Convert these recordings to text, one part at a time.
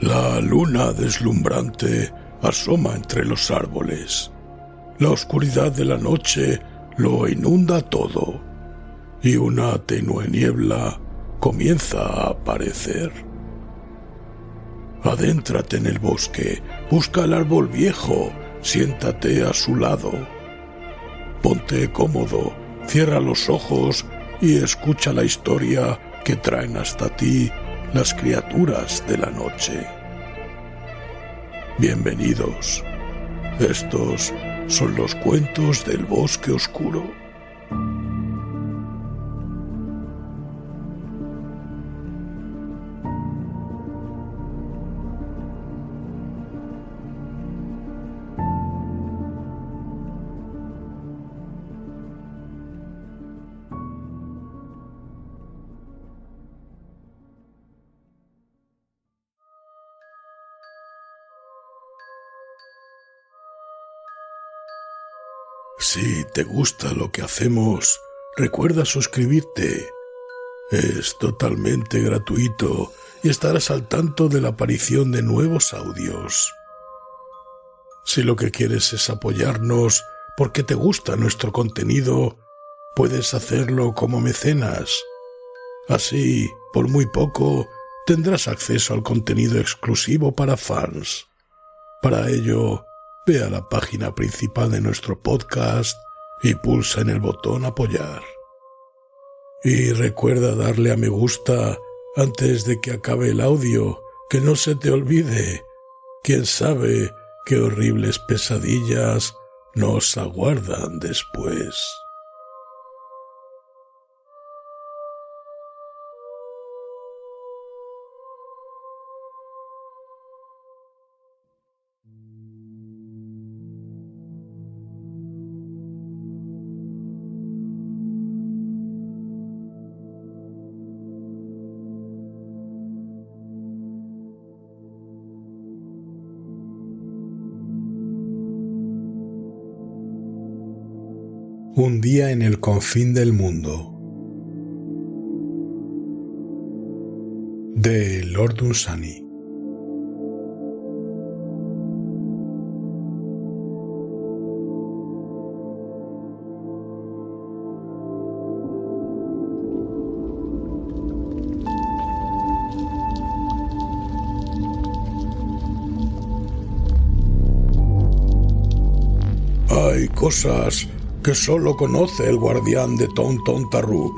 La luna deslumbrante asoma entre los árboles. La oscuridad de la noche lo inunda todo, y una tenue niebla comienza a aparecer. Adéntrate en el bosque, busca el árbol viejo, siéntate a su lado. Ponte cómodo, cierra los ojos y escucha la historia que traen hasta ti las criaturas de la noche. Bienvenidos. Estos son los cuentos del bosque oscuro. Si te gusta lo que hacemos, recuerda suscribirte. Es totalmente gratuito y estarás al tanto de la aparición de nuevos audios. Si lo que quieres es apoyarnos porque te gusta nuestro contenido, puedes hacerlo como mecenas. Así, por muy poco, tendrás acceso al contenido exclusivo para fans. Para ello, ve a la página principal de nuestro podcast y pulsa en el botón apoyar. Y recuerda darle a me gusta antes de que acabe el audio, que no se te olvide. Quién sabe qué horribles pesadillas nos aguardan después. Un día en el confín del mundo, de Lord Dunsany. Hay cosas que solo conoce el guardián de Tontontarrub,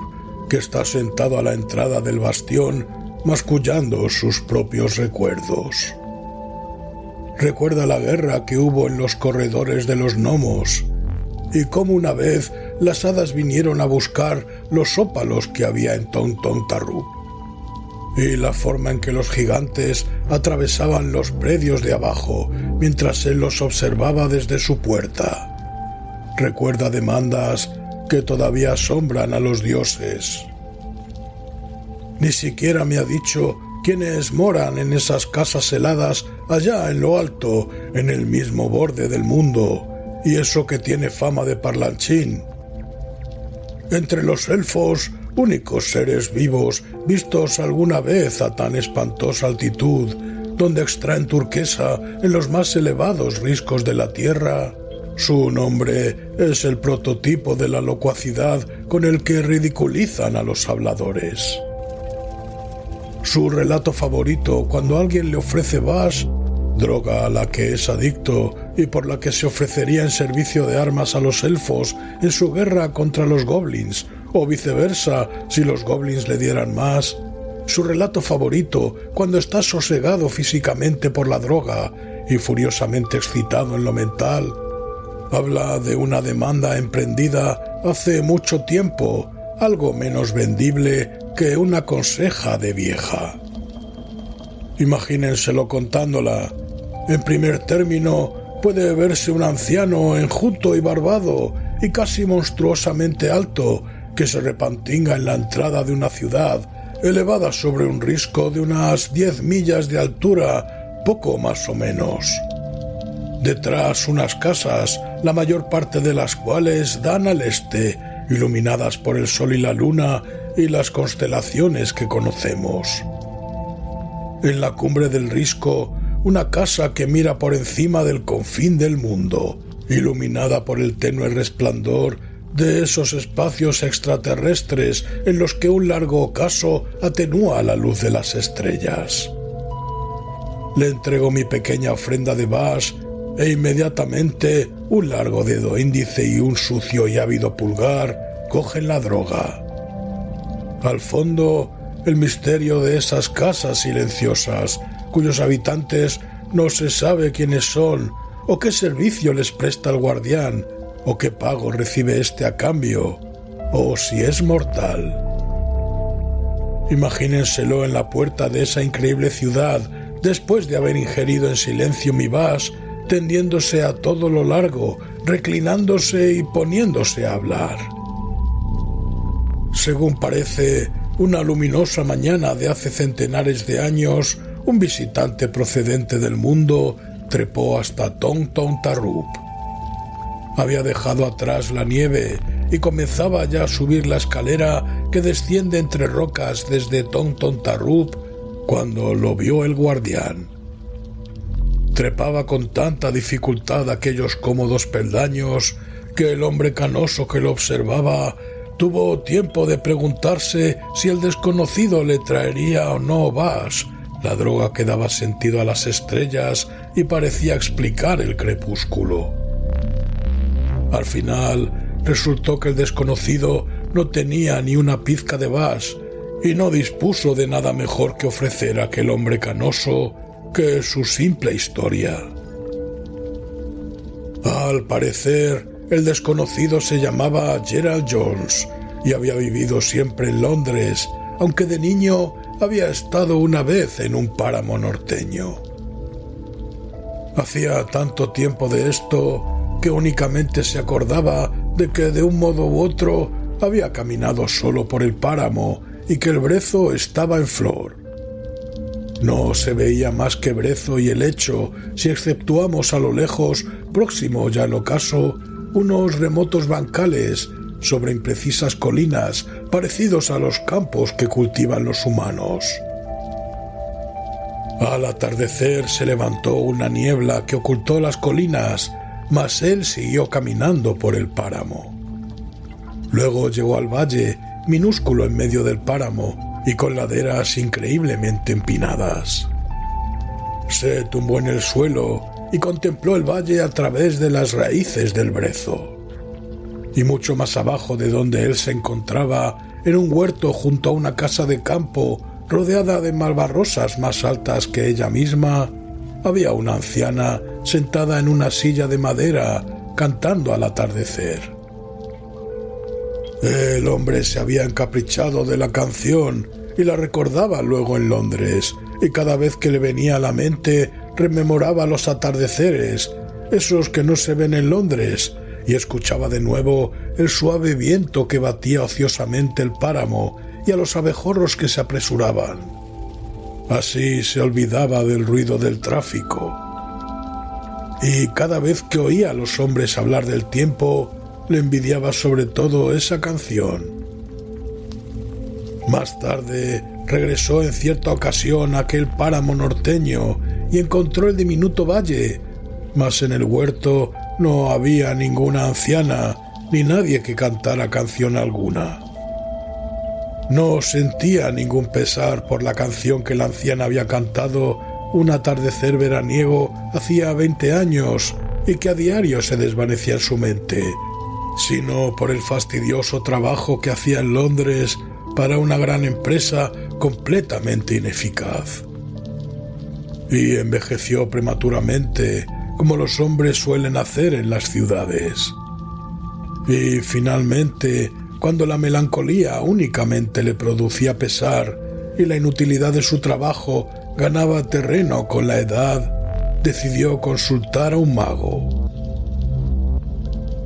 que está sentado a la entrada del bastión mascullando sus propios recuerdos. Recuerda la guerra que hubo en los corredores de los gnomos y cómo una vez las hadas vinieron a buscar los ópalos que había en Tontontarrub y la forma en que los gigantes atravesaban los predios de abajo mientras él los observaba desde su puerta. Recuerda demandas que todavía asombran a los dioses. Ni siquiera me ha dicho quiénes moran en esas casas heladas allá en lo alto, en el mismo borde del mundo, y eso que tiene fama de parlanchín. Entre los elfos, únicos seres vivos vistos alguna vez a tan espantosa altitud, donde extraen turquesa en los más elevados riscos de la tierra, su nombre es el prototipo de la locuacidad con el que ridiculizan a los habladores. Su relato favorito cuando alguien le ofrece bash, droga a la que es adicto y por la que se ofrecería en servicio de armas a los elfos en su guerra contra los goblins, o viceversa si los goblins le dieran más. Su relato favorito cuando está sosegado físicamente por la droga y furiosamente excitado en lo mental. Habla de una demanda emprendida hace mucho tiempo, algo menos vendible que una conseja de vieja. Imagínenselo contándola. En primer término, puede verse un anciano enjuto y barbado y casi monstruosamente alto que se repantinga en la entrada de una ciudad elevada sobre un risco de unas 10 millas de altura, poco más o menos. Detrás unas casas, la mayor parte de las cuales dan al este, iluminadas por el sol y la luna y las constelaciones que conocemos. En la cumbre del risco, una casa que mira por encima del confín del mundo, iluminada por el tenue resplandor de esos espacios extraterrestres en los que un largo ocaso atenúa la luz de las estrellas. Le entrego mi pequeña ofrenda de Bash e inmediatamente un largo dedo índice y un sucio y ávido pulgar cogen la droga. Al fondo, el misterio de esas casas silenciosas, cuyos habitantes no se sabe quiénes son, o qué servicio les presta el guardián, o qué pago recibe éste a cambio, o si es mortal. Imagínenselo en la puerta de esa increíble ciudad, después de haber ingerido en silencio mi Bash, tendiéndose a todo lo largo, reclinándose y poniéndose a hablar. Según parece, una luminosa mañana de hace centenares de años, un visitante procedente del mundo trepó hasta Tong Tong Tarrup. Había dejado atrás la nieve y comenzaba ya a subir la escalera que desciende entre rocas desde Tong Tong Tarrup cuando lo vio el guardián. Trepaba con tanta dificultad aquellos cómodos peldaños que el hombre canoso que lo observaba tuvo tiempo de preguntarse si el desconocido le traería o no Bash, la droga que daba sentido a las estrellas y parecía explicar el crepúsculo. Al final, resultó que el desconocido no tenía ni una pizca de Bash y no dispuso de nada mejor que ofrecer a aquel hombre canoso que su simple historia. Al parecer, el desconocido se llamaba Gerald Jones y había vivido siempre en Londres, aunque de niño había estado una vez en un páramo norteño. Hacía tanto tiempo de esto que únicamente se acordaba de que de un modo u otro había caminado solo por el páramo y que el brezo estaba en flor. No se veía más que brezo y helecho si exceptuamos a lo lejos, próximo ya al ocaso, unos remotos bancales sobre imprecisas colinas parecidos a los campos que cultivan los humanos. Al atardecer se levantó una niebla que ocultó las colinas, mas él siguió caminando por el páramo. Luego llegó al valle, minúsculo en medio del páramo y con laderas increíblemente empinadas. Se tumbó en el suelo y contempló el valle a través de las raíces del brezo. Y mucho más abajo de donde él se encontraba, en un huerto junto a una casa de campo, rodeada de malvarrosas más altas que ella misma, había una anciana sentada en una silla de madera, cantando al atardecer. El hombre se había encaprichado de la canción y la recordaba luego en Londres, y cada vez que le venía a la mente rememoraba los atardeceres, esos que no se ven en Londres, y escuchaba de nuevo el suave viento que batía ociosamente el páramo y a los abejorros que se apresuraban. Así se olvidaba del ruido del tráfico. Y cada vez que oía a los hombres hablar del tiempo, le envidiaba sobre todo esa canción. Más tarde regresó en cierta ocasión a aquel páramo norteño y encontró el diminuto valle, mas en el huerto no había ninguna anciana ni nadie que cantara canción alguna. No sentía ningún pesar por la canción que la anciana había cantado un atardecer veraniego hacía 20 años y que a diario se desvanecía en su mente, sino por el fastidioso trabajo que hacía en Londres para una gran empresa completamente ineficaz. Y envejeció prematuramente, como los hombres suelen hacer en las ciudades. Y finalmente, cuando la melancolía únicamente le producía pesar y la inutilidad de su trabajo ganaba terreno con la edad, decidió consultar a un mago.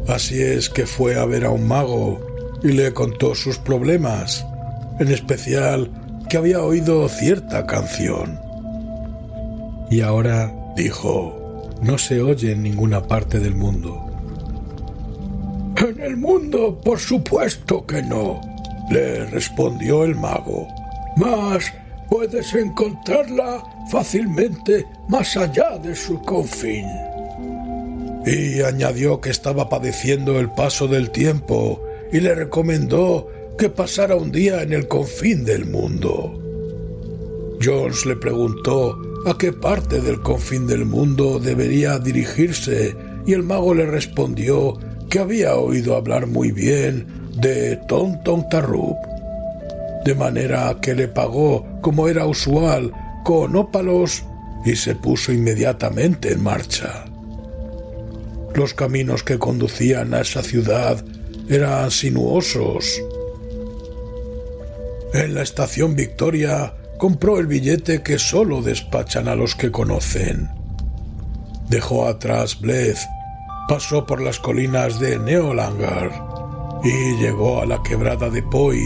Así es que fue a ver a un mago y le contó sus problemas, en especial que había oído cierta canción. Y ahora, dijo, no se oye en ninguna parte del mundo. En el mundo, por supuesto que no, le respondió el mago. Mas puedes encontrarla fácilmente más allá de su confín. Y añadió que estaba padeciendo el paso del tiempo y le recomendó que pasara un día en el confín del mundo. Jones le preguntó a qué parte del confín del mundo debería dirigirse y el mago le respondió que había oído hablar muy bien de Tontontarrup, de manera que le pagó, como era usual, con ópalos y se puso inmediatamente en marcha. Los caminos que conducían a esa ciudad eran sinuosos. En la estación Victoria compró el billete que solo despachan a los que conocen. Dejó atrás Blyth, pasó por las colinas de Neolangar y llegó a la quebrada de Poi,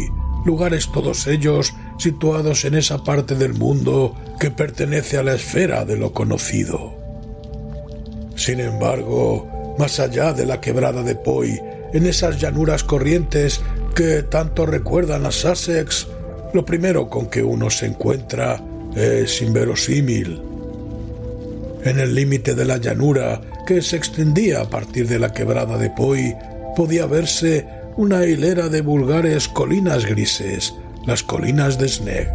lugares todos ellos situados en esa parte del mundo que pertenece a la esfera de lo conocido. Sin embargo, más allá de la quebrada de Poi, en esas llanuras corrientes que tanto recuerdan a Sussex, lo primero con que uno se encuentra es inverosímil. En el límite de la llanura, que se extendía a partir de la quebrada de Poi, podía verse una hilera de vulgares colinas grises, las colinas de Sneg.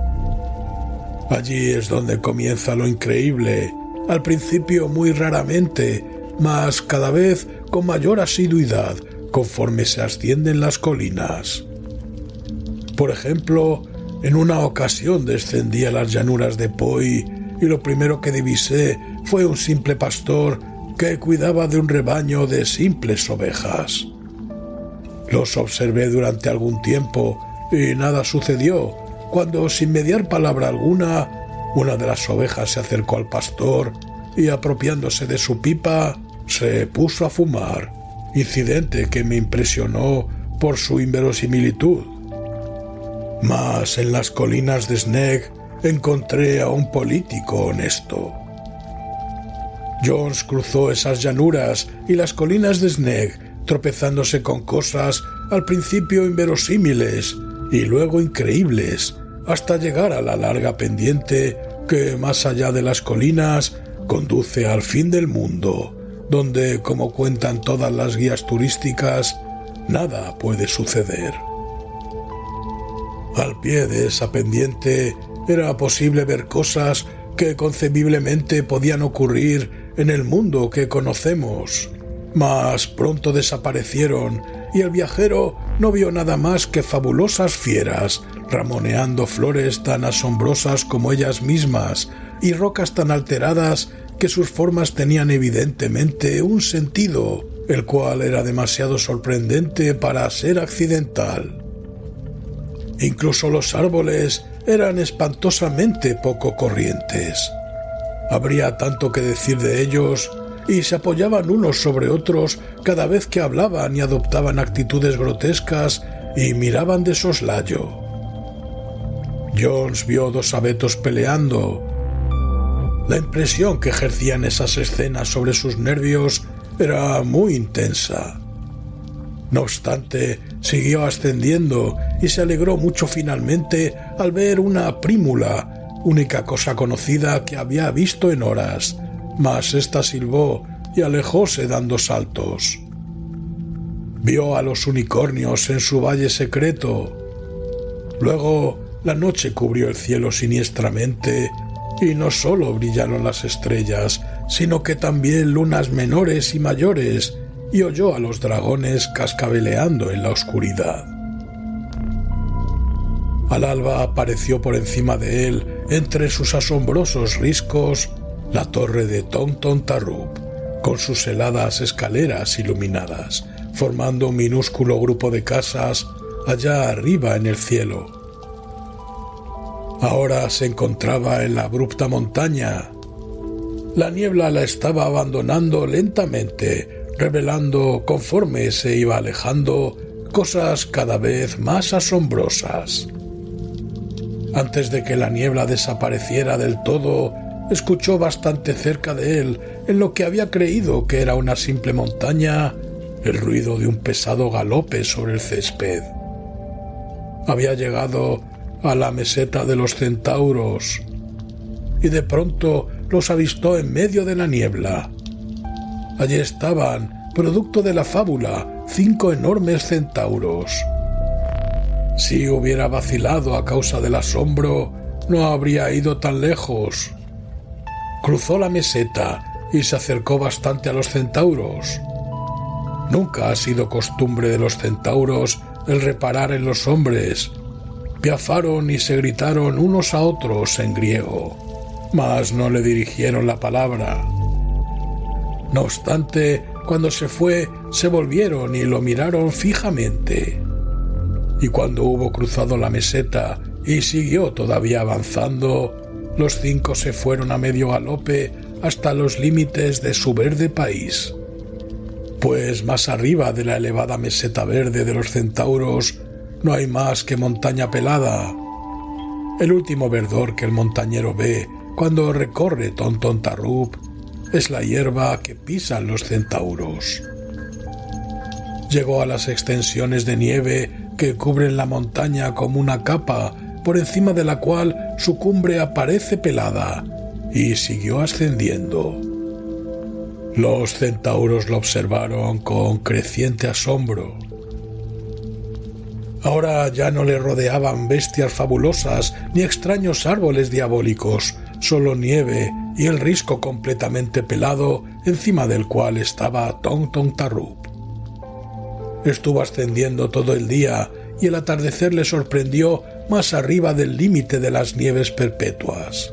Allí es donde comienza lo increíble, al principio muy raramente, mas cada vez con mayor asiduidad conforme se ascienden las colinas. Por ejemplo, en una ocasión descendí a las llanuras de Poi y lo primero que divisé fue un simple pastor que cuidaba de un rebaño de simples ovejas. Los observé durante algún tiempo y nada sucedió, cuando sin mediar palabra alguna, una de las ovejas se acercó al pastor y, apropiándose de su pipa, se puso a fumar, incidente que me impresionó por su inverosimilitud. Mas en las colinas de Sneg encontré a un político honesto. Jones cruzó esas llanuras y las colinas de Sneg, tropezándose con cosas al principio inverosímiles y luego increíbles, hasta llegar a la larga pendiente que, más allá de las colinas, conduce al fin del mundo, donde, como cuentan todas las guías turísticas, nada puede suceder. Al pie de esa pendiente era posible ver cosas que concebiblemente podían ocurrir en el mundo que conocemos, mas pronto desaparecieron y el viajero no vio nada más que fabulosas fieras ramoneando flores tan asombrosas como ellas mismas y rocas tan alteradas que sus formas tenían evidentemente un sentido, el cual era demasiado sorprendente para ser accidental. Incluso los árboles eran espantosamente poco corrientes. Habría tanto que decir de ellos y se apoyaban unos sobre otros cada vez que hablaban y adoptaban actitudes grotescas y miraban de soslayo. Jones vio dos abetos peleando. La impresión que ejercían esas escenas sobre sus nervios era muy intensa. No obstante, siguió ascendiendo y se alegró mucho finalmente al ver una prímula, única cosa conocida que había visto en horas, mas ésta silbó y alejóse dando saltos. Vio a los unicornios en su valle secreto. Luego la noche cubrió el cielo siniestramente y no solo brillaron las estrellas, sino que también lunas menores y mayores, y oyó a los dragones cascabeleando en la oscuridad. Al alba apareció por encima de él, entre sus asombrosos riscos, la torre de Tontontarrup, con sus heladas escaleras iluminadas, formando un minúsculo grupo de casas allá arriba en el cielo. Ahora se encontraba en la abrupta montaña. La niebla la estaba abandonando lentamente, revelando, conforme se iba alejando, cosas cada vez más asombrosas. Antes de que la niebla desapareciera del todo, escuchó bastante cerca de él, en lo que había creído que era una simple montaña, el ruido de un pesado galope sobre el césped. Había llegado a la meseta de los centauros, y de pronto los avistó en medio de la niebla. Allí estaban, producto de la fábula, 5 enormes centauros. Si hubiera vacilado a causa del asombro, no habría ido tan lejos. Cruzó la meseta y se acercó bastante a los centauros. Nunca ha sido costumbre de los centauros el reparar en los hombres. Piafaron y se gritaron unos a otros en griego, mas no le dirigieron la palabra. No obstante, cuando se fue, se volvieron y lo miraron fijamente. Y cuando hubo cruzado la meseta y siguió todavía avanzando, los 5 se fueron a medio galope hasta los límites de su verde país. Pues más arriba de la elevada meseta verde de los centauros no hay más que montaña pelada. El último verdor que el montañero ve cuando recorre Tontontarup es la hierba que pisan los centauros. Llegó a las extensiones de nieve que cubren la montaña como una capa, por encima de la cual su cumbre aparece pelada, y siguió ascendiendo. Los centauros lo observaron con creciente asombro. Ahora ya no le rodeaban bestias fabulosas ni extraños árboles diabólicos, solo nieve y el risco completamente pelado encima del cual estaba Tontontarup. Estuvo ascendiendo todo el día y el atardecer le sorprendió más arriba del límite de las nieves perpetuas.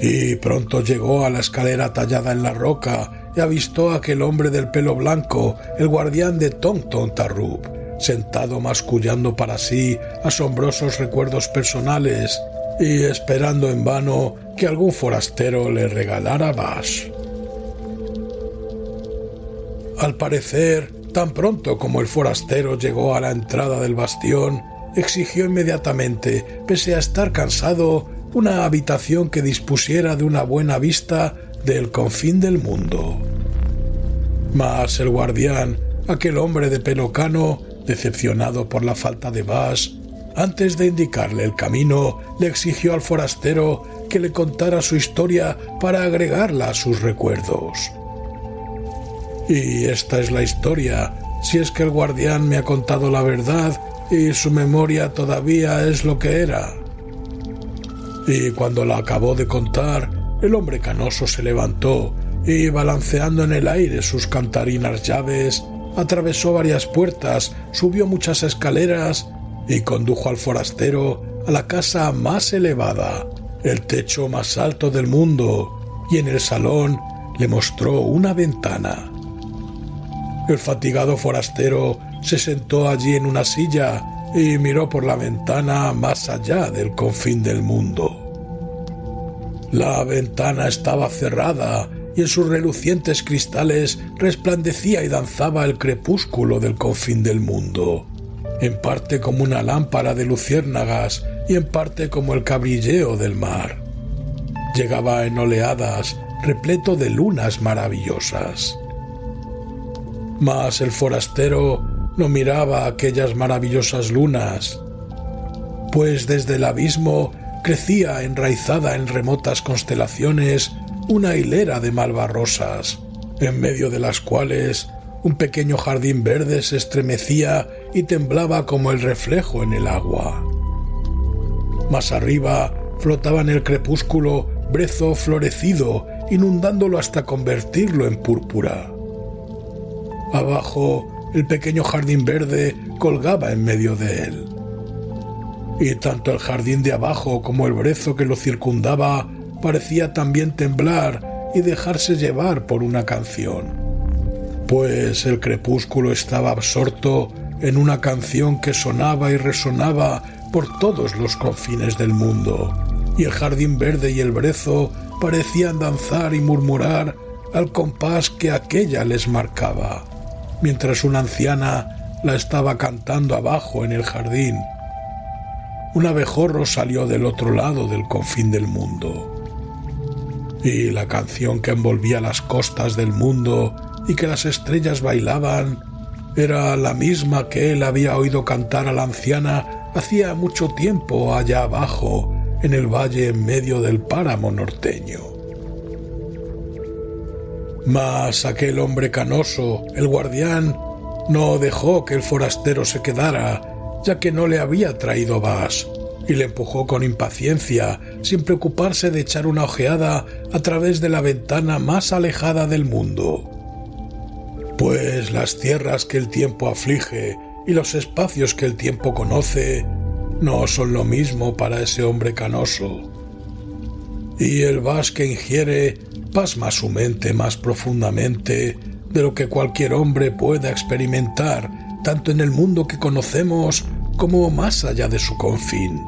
Y pronto llegó a la escalera tallada en la roca y avistó a aquel hombre del pelo blanco, el guardián de Tontontarup, sentado mascullando para sí asombrosos recuerdos personales y esperando en vano que algún forastero le regalara Bash. Al parecer, tan pronto como el forastero llegó a la entrada del bastión, exigió inmediatamente, pese a estar cansado, una habitación que dispusiera de una buena vista del confín del mundo. Mas el guardián, aquel hombre de pelo cano, decepcionado por la falta de Bash, antes de indicarle el camino, le exigió al forastero que le contara su historia para agregarla a sus recuerdos. Y esta es la historia, si es que el guardián me ha contado la verdad y su memoria todavía es lo que era. Y cuando la acabó de contar, el hombre canoso se levantó y, balanceando en el aire sus cantarinas llaves, atravesó varias puertas, subió muchas escaleras y condujo al forastero a la casa más elevada, el techo más alto del mundo, y en el salón le mostró una ventana. El fatigado forastero se sentó allí en una silla y miró por la ventana más allá del confín del mundo. La ventana estaba cerrada y en sus relucientes cristales resplandecía y danzaba el crepúsculo del confín del mundo, en parte como una lámpara de luciérnagas y en parte como el cabrilleo del mar. Llegaba en oleadas, repleto de lunas maravillosas. Mas el forastero no miraba aquellas maravillosas lunas, pues desde el abismo crecía enraizada en remotas constelaciones una hilera de malvarrosas, en medio de las cuales un pequeño jardín verde se estremecía y temblaba como el reflejo en el agua. Más arriba flotaba en el crepúsculo brezo florecido, inundándolo hasta convertirlo en púrpura. Abajo, el pequeño jardín verde colgaba en medio de él. Y tanto el jardín de abajo como el brezo que lo circundaba parecía también temblar y dejarse llevar por una canción, pues el crepúsculo estaba absorto en una canción que sonaba y resonaba por todos los confines del mundo, y el jardín verde y el brezo parecían danzar y murmurar al compás que aquella les marcaba, mientras una anciana la estaba cantando abajo en el jardín. Un abejorro salió del otro lado del confín del mundo, y la canción que envolvía las costas del mundo y que las estrellas bailaban era la misma que él había oído cantar a la anciana hacía mucho tiempo allá abajo, en el valle en medio del páramo norteño. Mas aquel hombre canoso, el guardián, no dejó que el forastero se quedara, ya que no le había traído Vas, y le empujó con impaciencia, sin preocuparse de echar una ojeada a través de la ventana más alejada del mundo. Pues las tierras que el tiempo aflige y los espacios que el tiempo conoce no son lo mismo para ese hombre canoso. Y el Vas que ingiere pasma su mente más profundamente de lo que cualquier hombre pueda experimentar, tanto en el mundo que conocemos como más allá de su confín.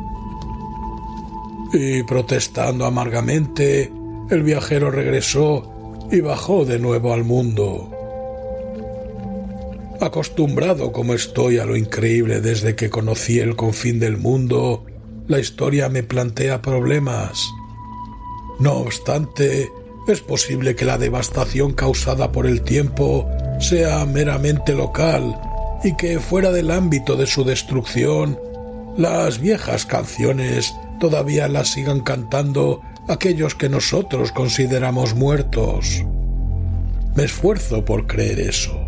Y protestando amargamente, el viajero regresó y bajó de nuevo al mundo. Acostumbrado como estoy a lo increíble desde que conocí el confín del mundo, la historia me plantea problemas. No obstante, es posible que la devastación causada por el tiempo sea meramente local y que fuera del ámbito de su destrucción, las viejas canciones todavía las sigan cantando aquellos que nosotros consideramos muertos. Me esfuerzo por creer eso.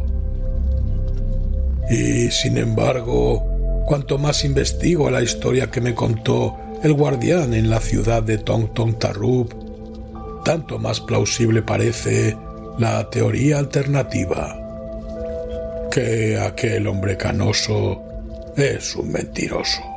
Y, sin embargo, cuanto más investigo la historia que me contó el guardián en la ciudad de Tong Tong Tarrub, tanto más plausible parece la teoría alternativa, que aquel hombre canoso es un mentiroso.